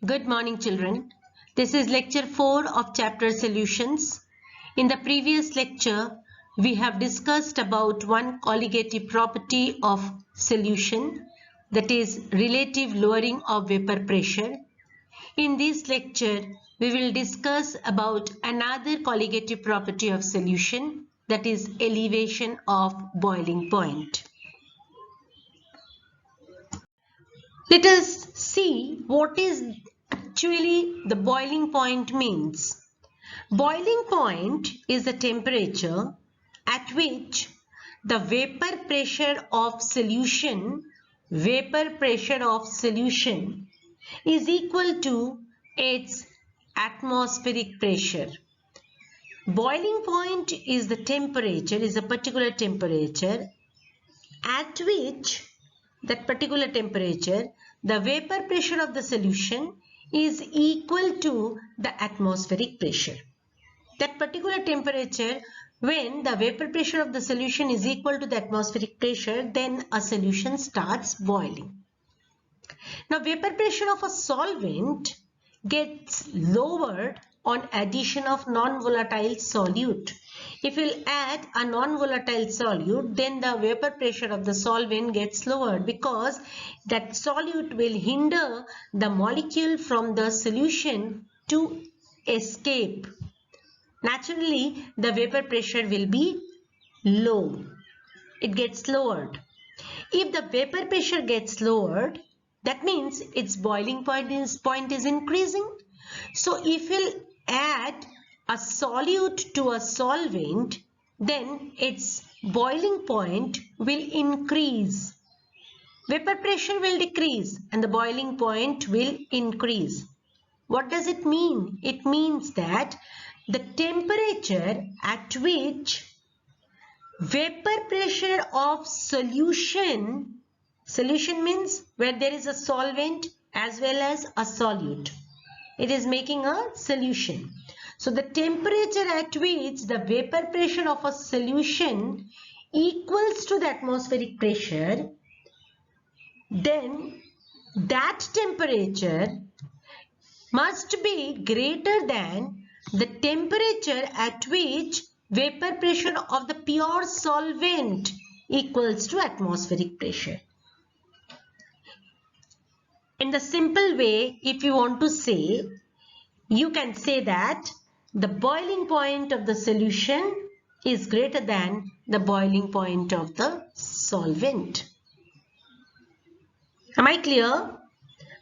Good morning, children. This is lecture 4 of chapter solutions. In the previous lecture, we have discussed about one colligative property of solution, that is relative lowering of vapor pressure. In this lecture, we will discuss about another colligative property of solution, that is elevation of boiling point. Let us see what is actually the boiling point means. Boiling point is the temperature at which the vapor pressure of solution is equal to its atmospheric pressure. Boiling point is the temperature, is a particular temperature at which the vapor pressure of the solution is equal to the atmospheric pressure. That particular temperature, when the vapor pressure of the solution is equal to the atmospheric pressure, then a solution starts boiling. Now, vapor pressure of a solvent gets lowered on addition of non-volatile solute. If we'll add a non-volatile solute, then the vapor pressure of the solvent gets lowered because that solute will hinder the molecule from the solution to escape. Naturally, the vapor pressure will be low. It gets lowered. If the vapor pressure gets lowered, that means its boiling point is increasing. So if we'll add a solute to a solvent, then its boiling point will increase. Vapor pressure will decrease and the boiling point will increase. What does it mean? It means that the temperature at which vapor pressure of solution means where there is a solvent as well as a solute. It is making a solution. So the temperature at which the vapor pressure of a solution equals to the atmospheric pressure, then that temperature must be greater than the temperature at which vapor pressure of the pure solvent equals to atmospheric pressure. In the simple way, if you want to say, you can say that the boiling point of the solution is greater than the boiling point of the solvent. Am I clear?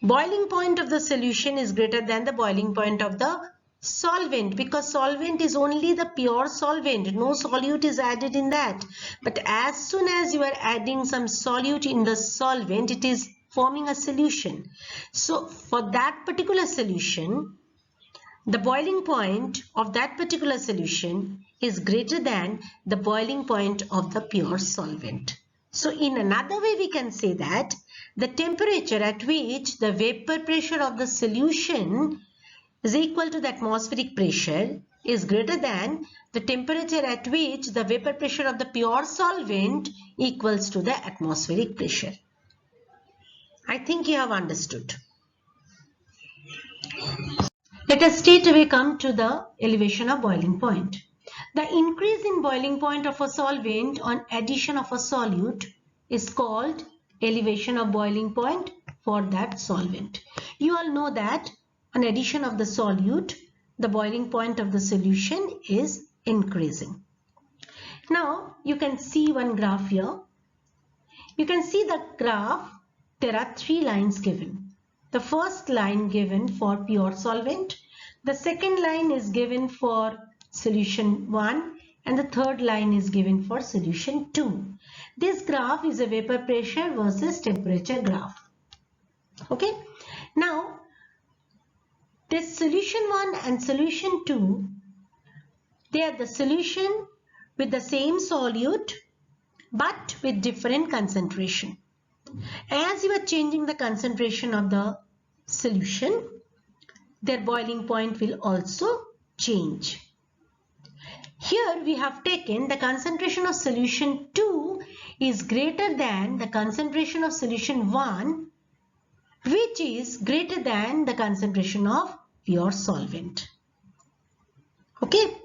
Boiling point of the solution is greater than the boiling point of the solvent because solvent is only the pure solvent. No solute is added in that. But as soon as you are adding some solute in the solvent, it is forming a solution. So for that particular solution, the boiling point of that particular solution is greater than the boiling point of the pure solvent. So in another way, we can say that the temperature at which the vapor pressure of the solution is equal to the atmospheric pressure is greater than the temperature at which the vapor pressure of the pure solvent equals to the atmospheric pressure. I think you have understood. Let us straight away come to the elevation of boiling point. The increase in boiling point of a solvent on addition of a solute is called elevation of boiling point for that solvent. You all know that on addition of the solute, the boiling point of the solution is increasing. Now you can see one graph here. You can see the graph, there are 3 lines given. The first line given for pure solvent, the second line is given for solution 1 and the third line is given for solution 2. This graph is a vapor pressure versus temperature graph. Okay. Now, this solution 1 and solution 2, they are the solution with the same solute but with different concentration. As you are changing the concentration of the solution, their boiling point will also change. Here we have taken the concentration of solution 2 is greater than the concentration of solution 1 which is greater than the concentration of pure solvent. Okay,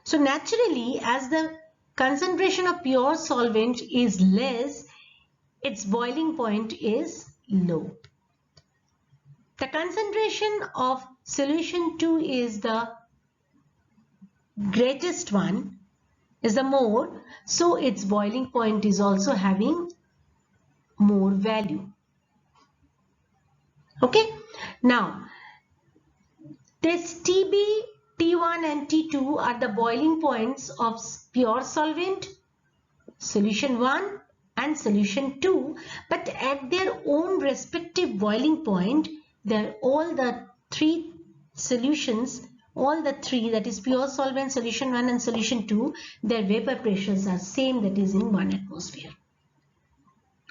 so naturally, as the concentration of pure solvent is less, its boiling point is low. The concentration of solution 2 is the greatest one, is the more, so its boiling point is also having more value. Okay, now this TB, T1 and T2 are the boiling points of pure solvent, solution 1 and solution 2, but at their own respective boiling point, all the three solutions, all the three, that is pure solvent, solution 1 and solution 2, their vapor pressures are same, that is in 1 atmosphere.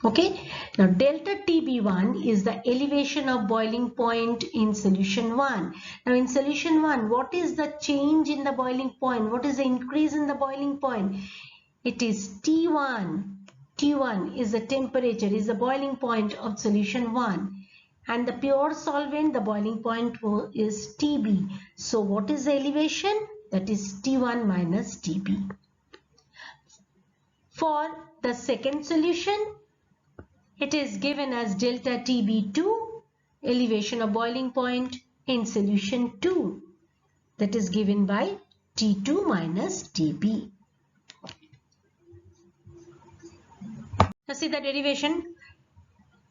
Okay, now delta TB1 is the elevation of boiling point in solution 1. Now in solution 1, what is the change in the boiling point? What is the increase in the boiling point? It is T1. T1 is the temperature, is the boiling point of solution 1. And the pure solvent, the boiling point is TB. So what is the elevation? That is T1 minus TB. For the second solution, it is given as delta TB2, elevation of boiling point in solution 2. That is given by T2 minus TB. Now see the derivation.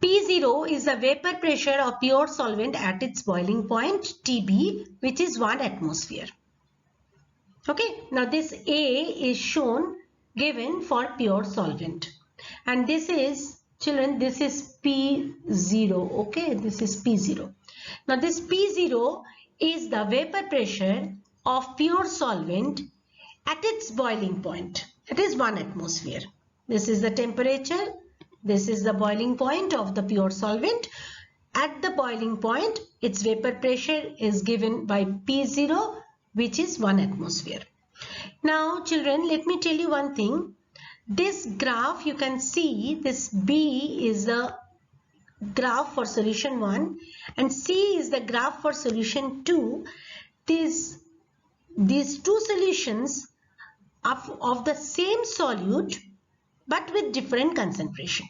P0 is the vapor pressure of pure solvent at its boiling point TB, which is 1 atmosphere. Okay, now this A is shown given for pure solvent, and this is, children, this is P0. Okay, this is P0. Now this P0 is the vapor pressure of pure solvent at its boiling point. It is 1 atmosphere. This is the temperature. This is the boiling point of the pure solvent. At the boiling point, its vapor pressure is given by P0, which is 1 atmosphere. Now, children, let me tell you one thing. This graph, you can see this B is the graph for solution 1 and C is the graph for solution 2. These two solutions of the same solute, but with different concentration.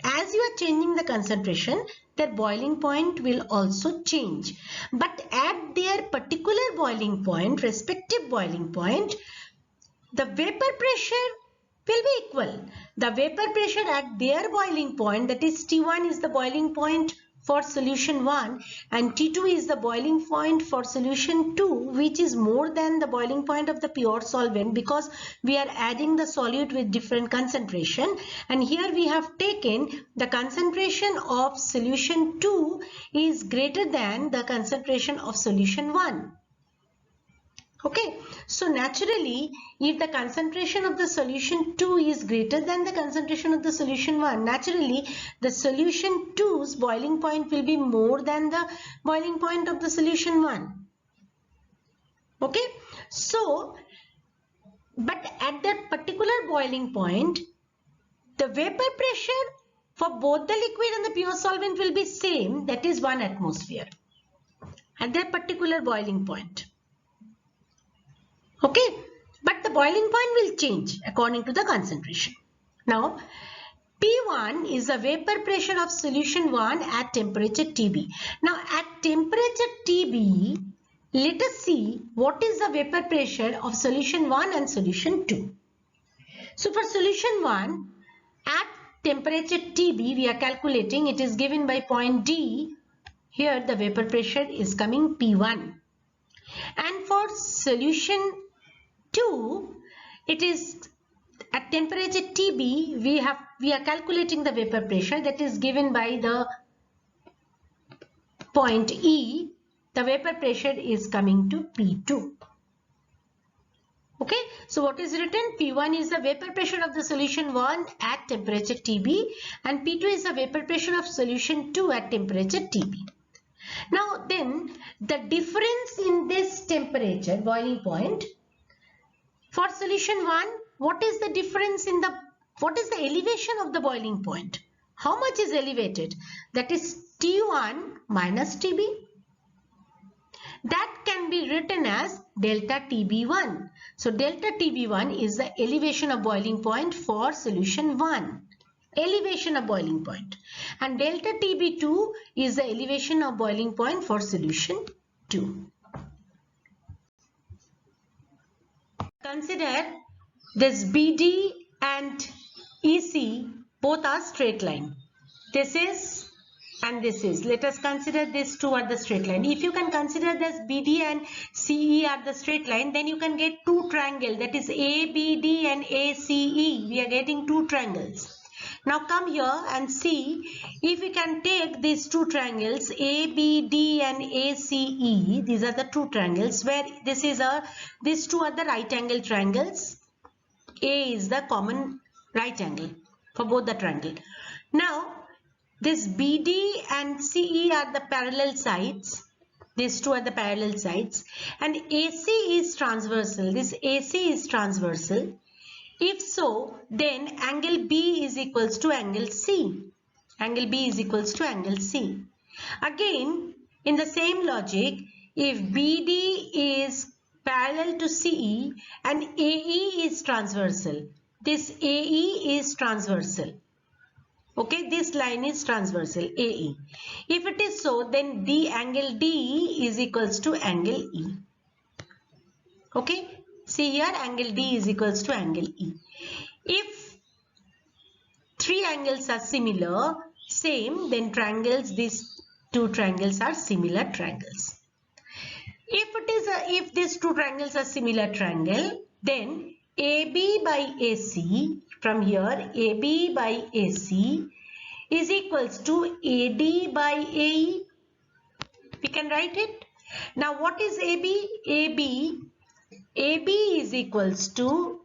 As you are changing the concentration, their boiling point will also change. But at their particular boiling point, respective boiling point, the vapor pressure will be equal. The vapor pressure at their boiling point, that is T1 is the boiling point for solution 1 and T2 is the boiling point for solution 2, which is more than the boiling point of the pure solvent because we are adding the solute with different concentration, and here we have taken the concentration of solution 2 is greater than the concentration of solution 1. Okay, so naturally, if the concentration of the solution 2 is greater than the concentration of the solution 1, naturally the solution 2's boiling point will be more than the boiling point of the solution 1. Okay, so, but at that particular boiling point, the vapor pressure for both the liquid and the pure solvent will be same, that is 1 atmosphere at that particular boiling point. Okay, but the boiling point will change according to the concentration. Now, P1 is the vapor pressure of solution 1 at temperature TB. Now, at temperature TB, let us see what is the vapor pressure of solution 1 and solution 2. So, for solution 1, at temperature TB, we are calculating, it is given by point D. Here, the vapor pressure is coming P1. And for solution 2, it is at temperature TB, we are calculating the vapor pressure, that is given by the point E. The vapor pressure is coming to P2. Okay, so what is written? P1 is the vapor pressure of the solution 1 at temperature TB and P2 is the vapor pressure of solution 2 at temperature TB. Now then, the difference in this temperature, boiling point, for solution 1, what is the difference what is the elevation of the boiling point? How much is elevated? That is T1 minus TB. That can be written as delta TB1. So delta TB1 is the elevation of boiling point for solution 1. Elevation of boiling point. And delta TB2 is the elevation of boiling point for solution 2. Consider this BD and EC both are straight line. This is and this is. Let us consider these two are the straight line. If you can consider this BD and CE are the straight line, then you can get two triangles, that is ABD and ACE. We are getting two triangles. Now come here and see if we can take these two triangles ABD and ACE. These are the two triangles where these two are the right angle triangles. A is the common right angle for both the triangle. Now this BD and CE are the parallel sides. These two are the parallel sides. And AC is transversal. This AC is transversal. If so, then angle B is equals to angle C. Angle B is equals to angle C. Again, in the same logic, if BD is parallel to CE and AE is transversal, this AE is transversal. Okay, this line is transversal, AE. If it is so, then angle D is equals to angle E. Okay, see here angle D is equals to angle E. If three angles are similar, same, then these two triangles are similar triangles. If these two triangles are similar triangle, then AB by AC, from here AB by AC is equals to AD by AE. We can write it. Now what is AB? AB is equals to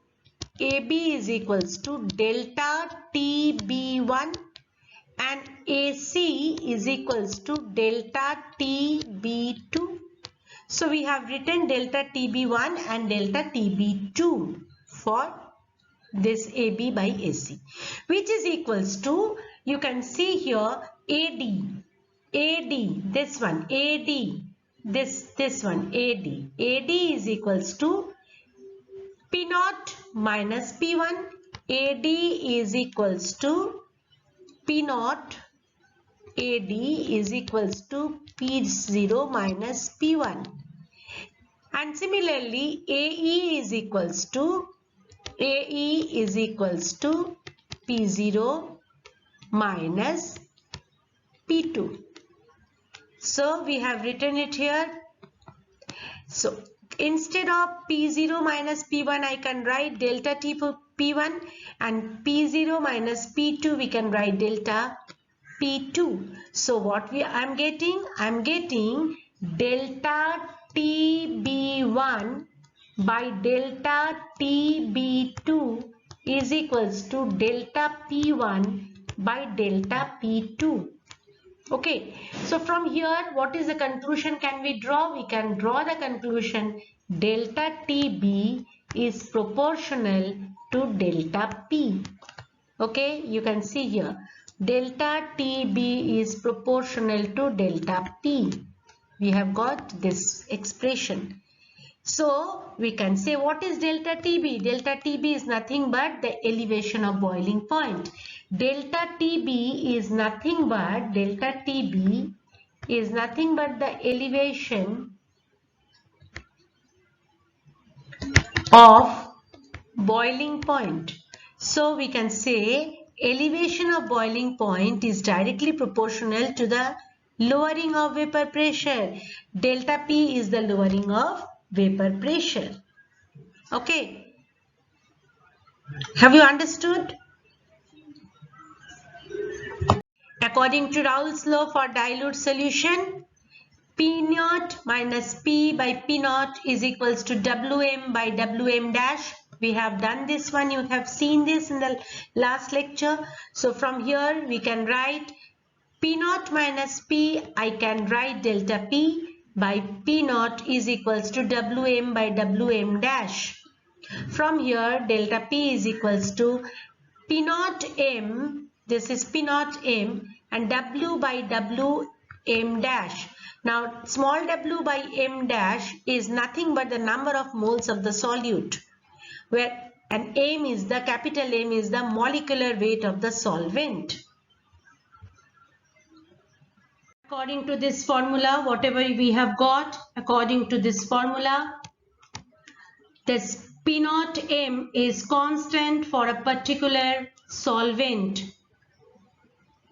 delta TB1 and AC is equals to delta TB2. So we have written delta TB1 and delta TB2 for this AB by AC, which is equals to, you can see here AD, this one, AD, this one, AD is equals to P0 minus P1, AD is equals to P0, AD is equals to P0 minus P1. And similarly, AE is equals to P0 minus P2. So we have written it here. So instead of P0 minus P1, I can write delta T for P1, and P0 minus P2 we can write delta P2. So what I'm getting delta TB1 by delta TB2 is equals to delta P1 by delta P2. Okay, so from here what is the conclusion can we draw? We can draw the conclusion delta TB is proportional to delta P. Okay, you can see here delta TB is proportional to delta P. We have got this expression. So we can say what is delta TB? Delta TB is nothing but the elevation of boiling point. Delta TB is nothing but the elevation of boiling point. So we can say elevation of boiling point is directly proportional to the lowering of vapor pressure. Delta P is the lowering of vapor pressure. Okay. Have you understood? According to Raoult's law for dilute solution, P0 minus P by P0 is equals to Wm by Wm dash. We have done this one. You have seen this in the last lecture. So from here we can write P0 minus P. I can write delta P by P0 is equals to Wm by Wm dash. From here delta P is equals to P0 M this is P naught m, and W by W m dash. Now small w by m dash is nothing but the number of moles of the solute, where and m is the capital M is the molecular weight of the solvent. According to this formula, whatever we have got, according to this formula, this P naught m is constant for a particular solvent.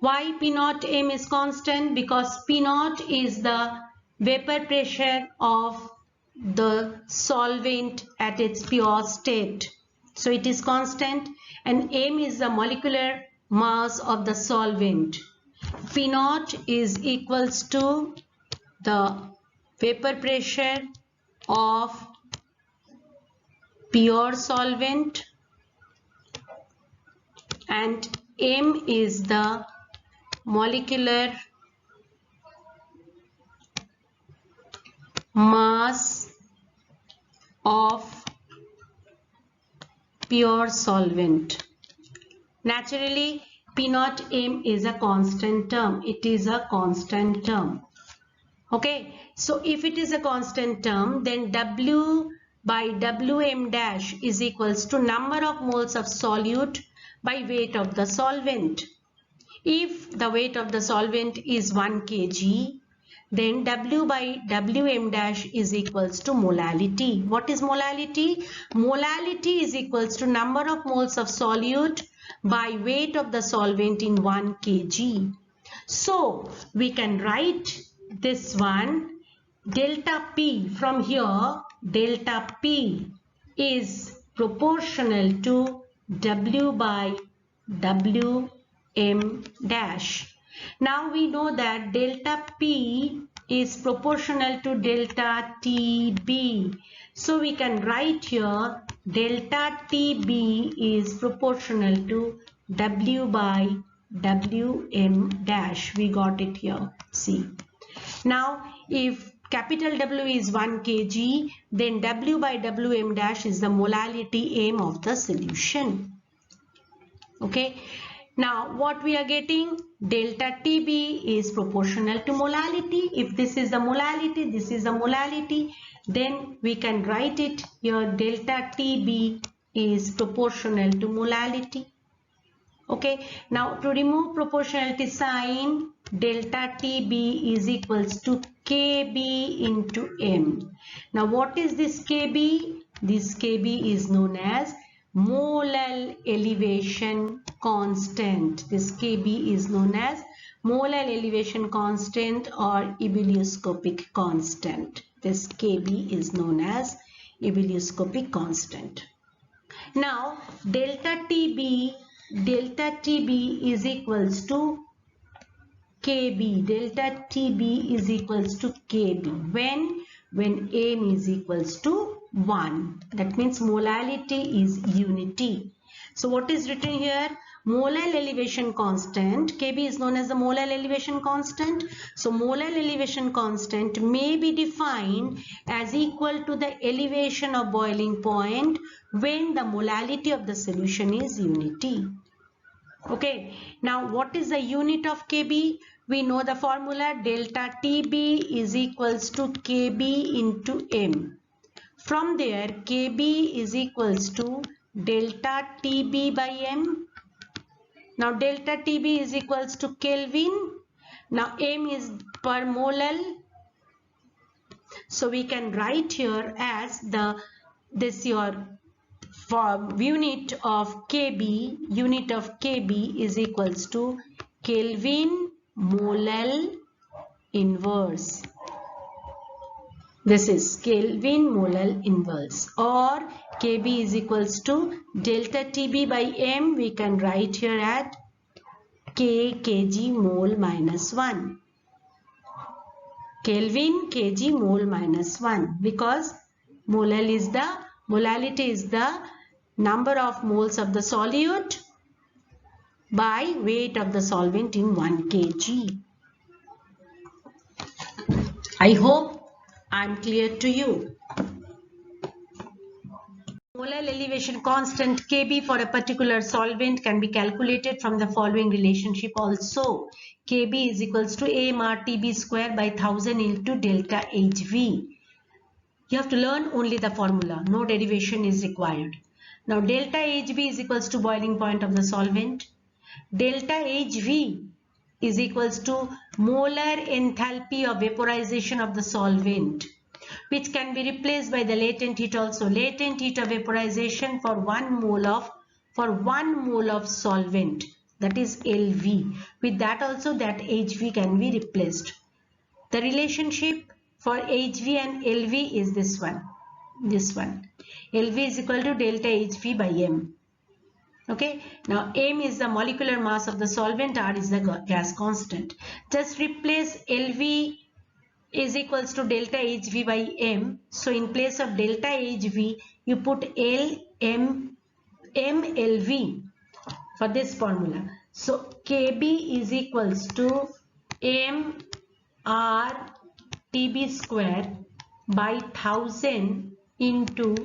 Why P naught m is constant? Because P naught is the vapor pressure of the solvent at its pure state. So it is constant, and m is the molecular mass of the solvent. P naught is equals to the vapor pressure of pure solvent, and m is the molecular mass of pure solvent. Naturally, P naught m is a constant term. It is a constant term. Okay, so if it is a constant term, then W by Wm dash is equals to number of moles of solute by weight of the solvent. If the weight of the solvent is 1 kg, then W by Wm dash is equals to molality. What is molality? Molality is equals to number of moles of solute by weight of the solvent in 1 kg. So we can write this one, delta P from here, delta P is proportional to W by Wm dash. Now we know that delta P is proportional to delta TB. So we can write here delta TB is proportional to W by Wm dash. We got it here. See. Now if capital W is 1 kg, then W by Wm dash is the molality m of the solution. Okay. Now what we are getting? Delta TB is proportional to molality. If this is the molality, this is the molality, then we can write it here, delta TB is proportional to molality. Okay, now to remove proportionality sign, delta TB is equals to KB into M. Now what is this KB? This KB is known as molar elevation constant. This KB is known as molar elevation constant or ebullioscopic constant. This KB is known as ebullioscopic constant. Now delta TB is equals to KB. Delta TB is equals to KB. When M is equals to 1. That means molality is unity. So what is written here? Molar elevation constant. KB is known as the molar elevation constant. So molar elevation constant may be defined as equal to the elevation of boiling point when the molality of the solution is unity. Okay. Now what is the unit of KB? We know the formula, delta TB is equals to KB into M. From there, KB is equals to delta TB by M. Now delta TB is equals to Kelvin. Now M is per molal. So we can write here as your unit of KB is equals to Kelvin molal inverse. This is Kelvin molal inverse, or KB is equals to delta TB by M. We can write here at K kg mole minus 1. Kelvin kg mole minus 1, because molality is the number of moles of the solute by weight of the solvent in 1 kg. I hope I am clear to you. Molar elevation constant Kb for a particular solvent can be calculated from the following relationship also. Kb is equals to AMR Tb square by 1000 into delta Hv. You have to learn only the formula. No derivation is required. Now delta Hv is equals to boiling point of the solvent. Delta Hv is equals to molar enthalpy of vaporization of the solvent, which can be replaced by the latent heat also. Latent heat of vaporization for 1 mole of solvent, that is LV. With that also that HV can be replaced. The relationship for HV and LV is this one. LV is equal to delta HV by M. Okay, now M is the molecular mass of the solvent, R is the gas constant. Just replace LV is equals to delta Hv by M. So in place of delta Hv, you put MLV for this formula. So Kb is equals to MR Tb square by 1000 into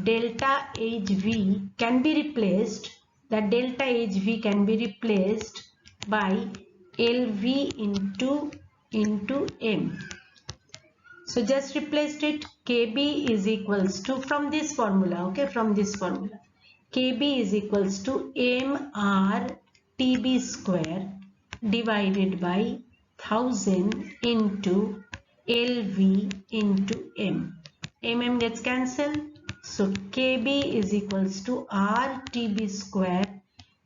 delta Hv can be replaced. That delta Hv can be replaced by LV into M. So just replaced it. Kb is equals to, from this formula, okay, from this formula, Kb is equals to MR Tb square divided by 1000 into LV into M. MM gets cancelled. So Kb is equals to R Tb square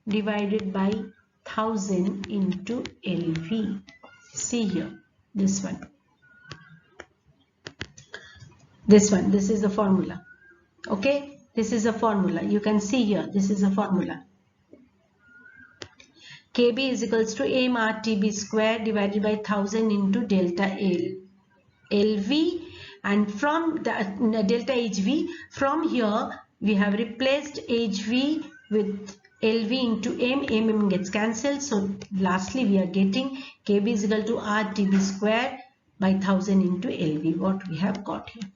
divided by 1000 into LV. See here, this one. This is the formula. Okay, this is a formula. You can see here, this is a formula. Kb is equals to MR Tb square divided by 1000 into delta LV, and from the delta Hv, from here we have replaced Hv with LV into M. MM gets cancelled. So lastly we are getting Kb is equal to R Tb square by 1000 into LV, what we have got here.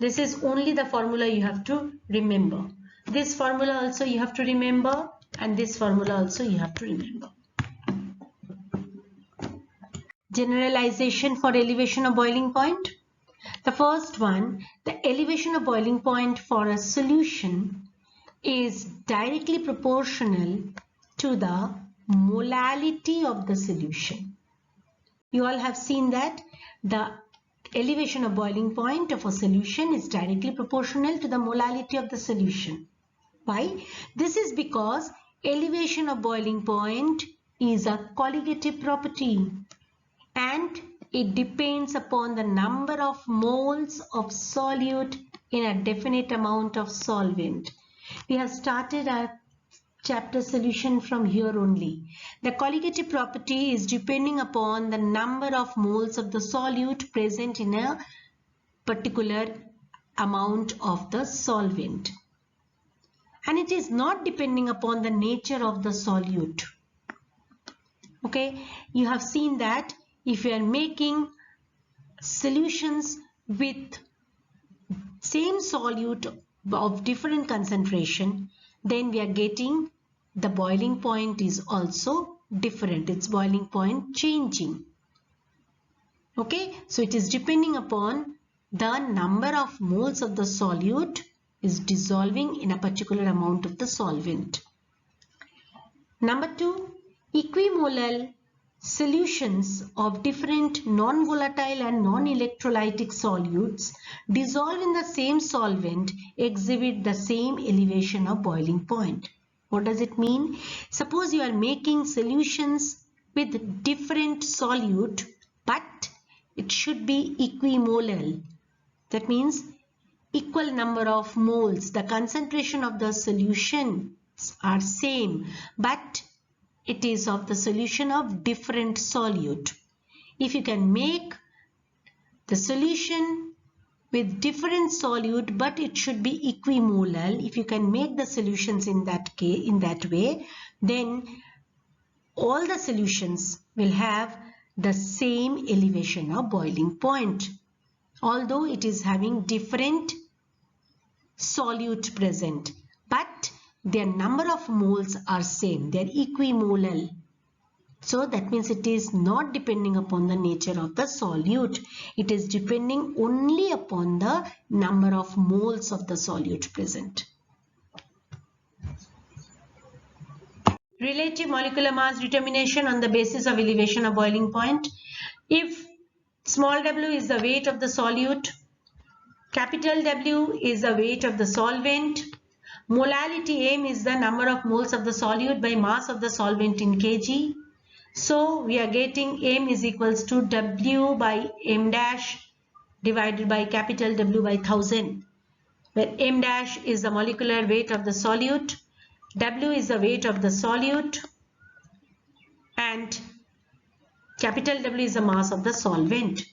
This is only the formula you have to remember. This formula also you have to remember, and this formula also you have to remember. Generalization for elevation of boiling point. The first one, the elevation of boiling point for a solution is directly proportional to the molality of the solution. You all have seen that the elevation of boiling point of a solution is directly proportional to the molality of the solution. Why? This is because elevation of boiling point is a colligative property and it depends upon the number of moles of solute in a definite amount of solvent. We have started our chapter solution from here only. The colligative property is depending upon the number of moles of the solute present in a particular amount of the solvent, and it is not depending upon the nature of the solute. Okay, you have seen that if you are making solutions with same solute of different concentration, then we are getting the boiling point is also different. Its boiling point changing. Okay, so it is depending upon the number of moles of the solute is dissolving in a particular amount of the solvent. Number 2, equimolar solutions of different non-volatile and non-electrolytic solutes dissolved in the same solvent exhibit the same elevation of boiling point. What does it mean? Suppose you are making solutions with different solute, but it should be equimolar. That means equal number of moles. The concentration of the solutions are same, but it is of the solution of different solute. If you can make the solution with different solute, but it should be equimolar, if you can make the solutions in that case, in that way, then all the solutions will have the same elevation of boiling point, although it is having different solute present, but their number of moles are same. They are equimolar. So that means it is not depending upon the nature of the solute. It is depending only upon the number of moles of the solute present. Relative molecular mass determination on the basis of elevation of boiling point. If small w is the weight of the solute, capital W is the weight of the solvent, molality M is the number of moles of the solute by mass of the solvent in kg. So we are getting M is equals to W by M dash divided by capital W by 1000, where M dash is the molecular weight of the solute, W is the weight of the solute, and capital W is the mass of the solvent.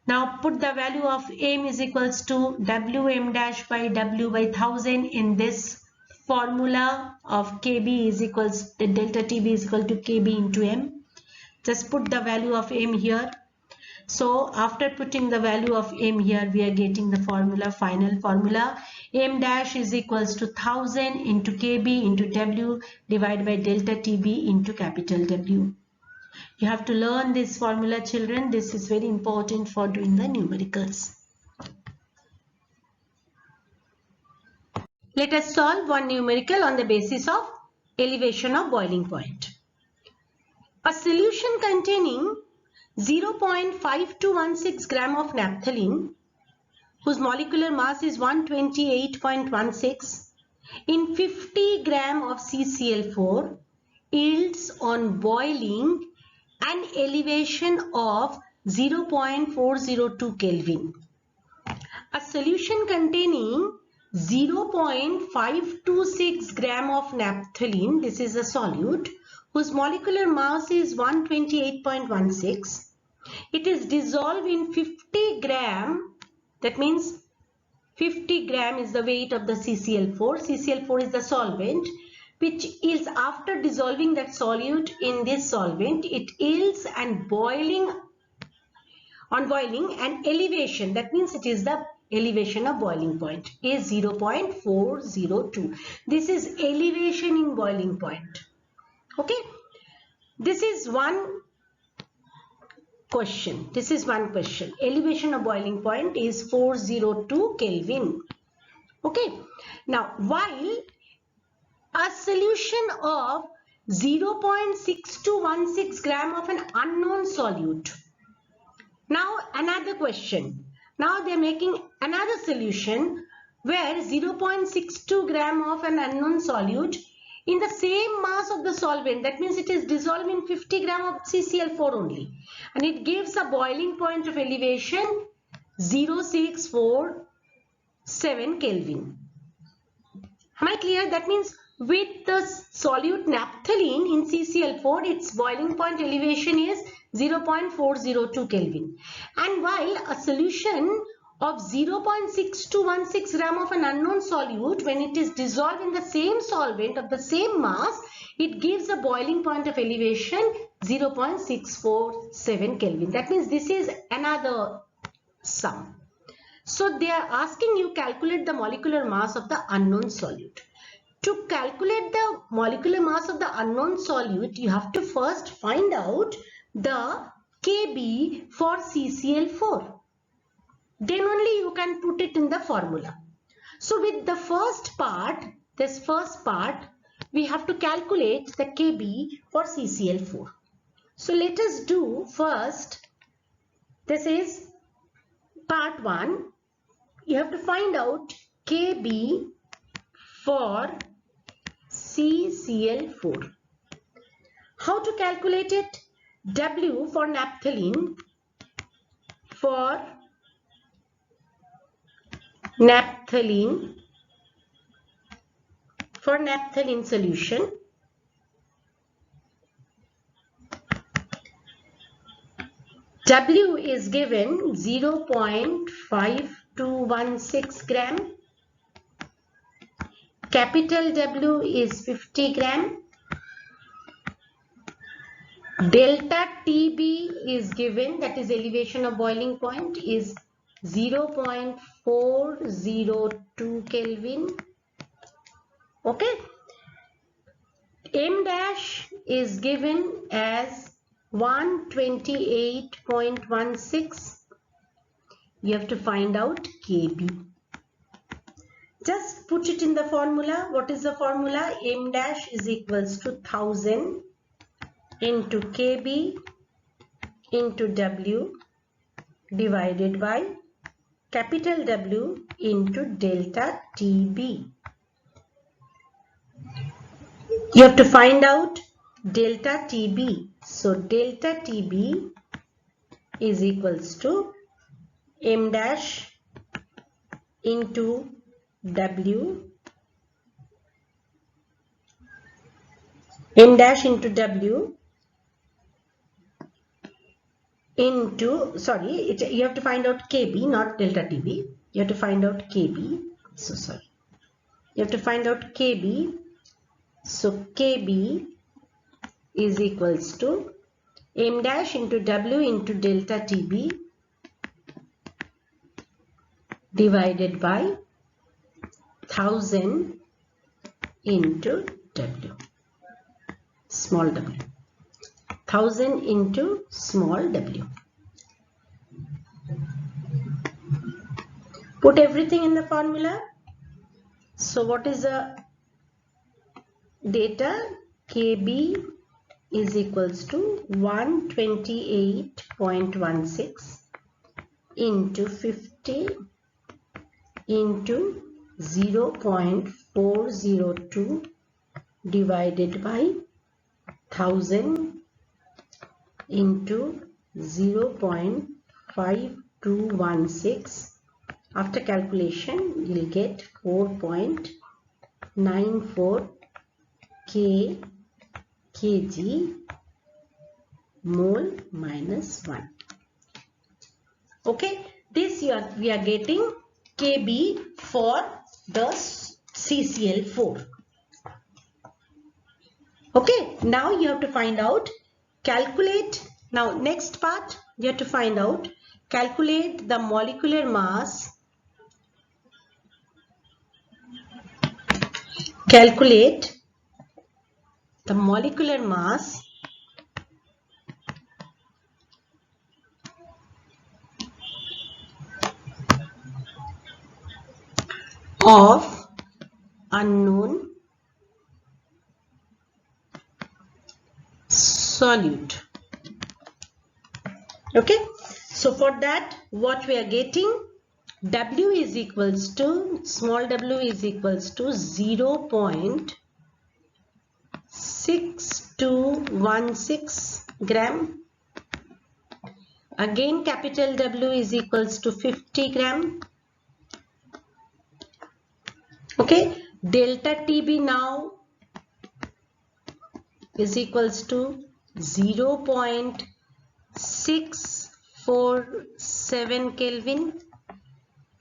Now put the value of M is equals to Wm dash by W by 1000 in this formula of Kb is equals to delta Tb is equal to Kb into M. Just put the value of M here. So after putting the value of M here, we are getting the formula, final formula. M dash is equals to 1000 into Kb into W divided by delta Tb into capital W. You have to learn this formula, children. This is very important for doing the numericals. Let us solve one numerical on the basis of elevation of boiling point. A solution containing 0.5216 gram of naphthalene, whose molecular mass is 128.16, in 50 gram of CCl4 yields on boiling an elevation of 0.402 Kelvin. A solution containing 0.526 gram of naphthalene, this is a solute, whose molecular mass is 128.16. It is dissolved in 50 gram, that means 50 gram is the weight of the CCl4. CCl4 is the solvent, which is after dissolving that solute in this solvent, it yields and boiling an elevation, that means it is the elevation of boiling point is 0.402. This is elevation in boiling point. Okay, this is one question. This is one question. Elevation of boiling point is 402 Kelvin. Okay, now while a solution of 0.6216 gram of an unknown solute. Now another question. Now they are making another solution where 0.62 gram of an unknown solute in the same mass of the solvent. That means it is dissolved in 50 gram of CCl4 only. And it gives a boiling point of elevation 0647 Kelvin. Am I clear? That means with the solute naphthalene in CCl4, its boiling point elevation is 0.402 Kelvin. And while a solution of 0.6216 gram of an unknown solute, when it is dissolved in the same solvent of the same mass, it gives a boiling point of elevation 0.647 Kelvin. That means this is another sum. So they are asking you calculate the molecular mass of the unknown solute. To calculate the molecular mass of the unknown solute, you have to first find out the Kb for CCl4. Then only you can put it in the formula. So with the first part, this first part, we have to calculate the Kb for CCl4. So let us do first, this is part 1. You have to find out Kb for CCl4. How to calculate it? W for naphthalene, for naphthalene solution. W is given 0.5216 gram. Capital W is 50 gram. Delta TB is given, that is elevation of boiling point, is 0.402 Kelvin. Okay. M dash is given as 128.16. You have to find out Kb. Just put it in the formula. What is the formula? M dash is equals to 1000 into Kb into W divided by capital W into delta TB. You have to find out delta TB. So delta TB is equals to M dash into W, M dash into W into, sorry, you have to find out Kb, not delta TB. You have to find out Kb. So sorry. You have to find out Kb. So Kb is equals to M dash into W into delta TB divided by 1000 into W, small w. 1000 into small w. Put everything in the formula. So what is the data? Kb is equals to 128.16 into 50 into 0.402 divided by 1000 into 0.5216. After calculation, you will get 4.94 kg mole minus 1. Okay, this we are getting Kb for the CCl4. Okay, now you have to find out, calculate. Now next part, you have to find out, calculate the molecular mass. Calculate the molecular mass of unknown solute. Okay, so for that, what we are getting, W is equals to, small w is equals to 0.6216 gram. Again, capital W is equals to 50 gram. Okay, delta TB now is equals to 0.647 Kelvin.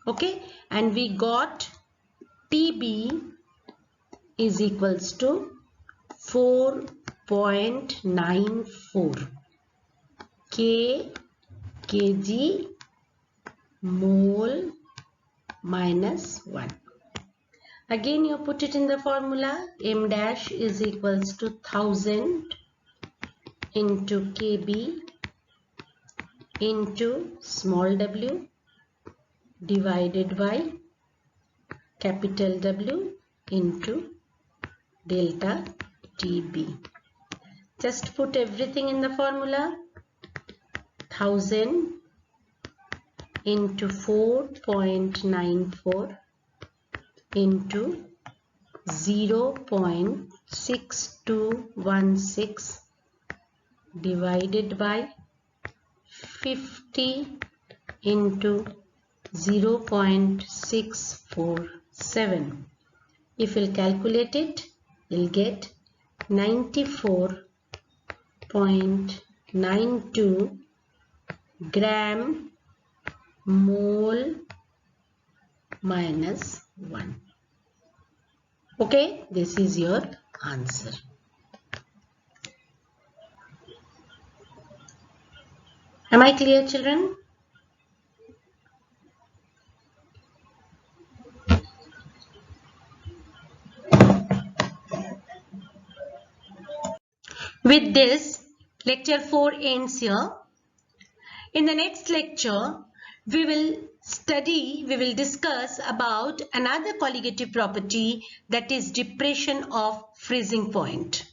Okay, and we got TB is equals to 4.94 kg mole minus 1. Again, you put it in the formula. M dash is equals to 1000 into Kb into small w divided by capital W into delta TB. Just put everything in the formula. 1000 into 4.94 into 0.6216 divided by 50 into 0.647. If you'll calculate it, you'll get 94.92 gram mole minus 1. Okay, this is your answer. Am I clear, children? With this, lecture 4 ends here. In the next lecture, we will discuss about another colligative property, that is depression of freezing point.